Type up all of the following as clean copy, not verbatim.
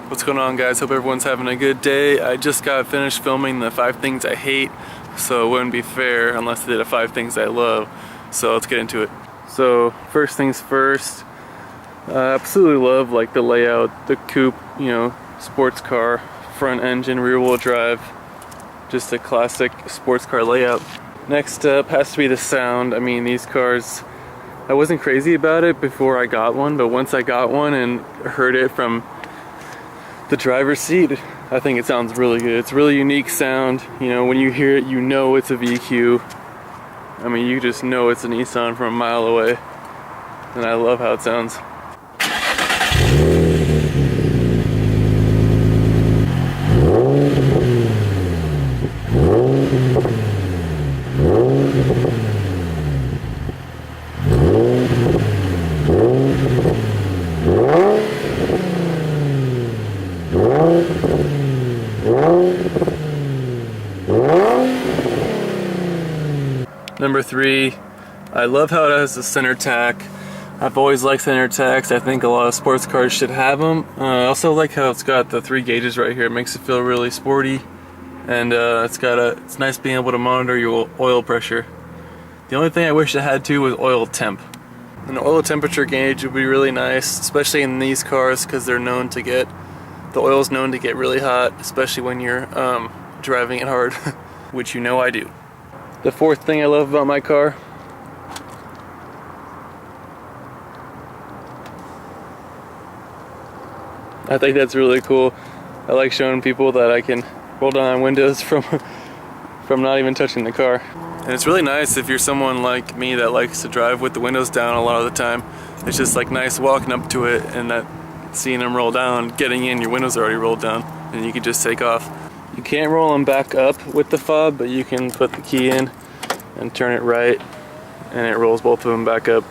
What's going on, guys? Hope everyone's having a good day. I just got finished filming the 5 things I hate, so it wouldn't be fair unless I did a 5 things I love. So let's get into it. So first things first, I absolutely love like the layout, the coupe, you know, sports car, front engine, rear wheel drive, just a classic sports car layout. Next up has to be the sound. I mean, these cars, I wasn't crazy about it before I got one, but once I got one and heard it from the driver's seat, I think it sounds really good. It's a really unique sound. You know, when you hear it, you know it's a VQ. I mean, you just know it's a Nissan from a mile away. And I love how it sounds. Number 3, I love how it has a center tack. I've always liked center tacks. I think a lot of sports cars should have them. I also like how it's got the 3 gauges right here. It makes it feel really sporty, and it's nice being able to monitor your oil pressure. The only thing I wish it had too was oil temp. An oil temperature gauge would be really nice, especially in these cars, because the oil's known to get really hot, especially when you're driving it hard, which you know I do. The 4th thing I love about my car, I think that's really cool. I like showing people that I can roll down windows from not even touching the car. And it's really nice if you're someone like me that likes to drive with the windows down a lot of the time. It's just like nice walking up to it and that seeing them roll down, getting in, your windows are already rolled down, and you can just take off. You can't roll them back up with the fob, but you can put the key in and turn it right, and it rolls both of them back up.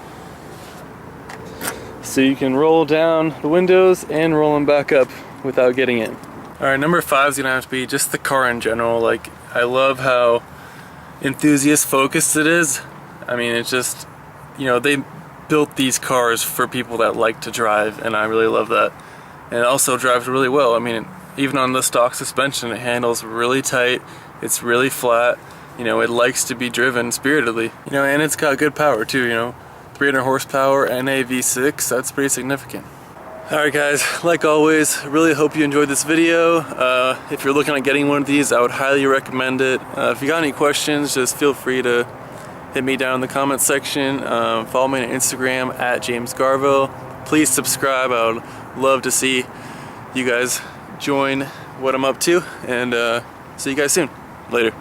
So you can roll down the windows and roll them back up without getting in. Alright, number 5 is gonna have to be just the car in general. Like, I love how enthusiast focused it is. I mean, it's just, you know, they built these cars for people that like to drive, and I really love that. And it also drives really well. I mean, even on the stock suspension, it handles really tight, it's really flat, you know, it likes to be driven spiritedly. You know, and it's got good power too, you know, 300 horsepower and a V6, that's pretty significant. Alright guys, like always, really hope you enjoyed this video. If you're looking at getting one of these, I would highly recommend it. If you got any questions, just feel free to hit me down in the comment section. Follow me on Instagram at James Garville. Please subscribe. I would love to see you guys join what I'm up to, and see you guys soon. Later.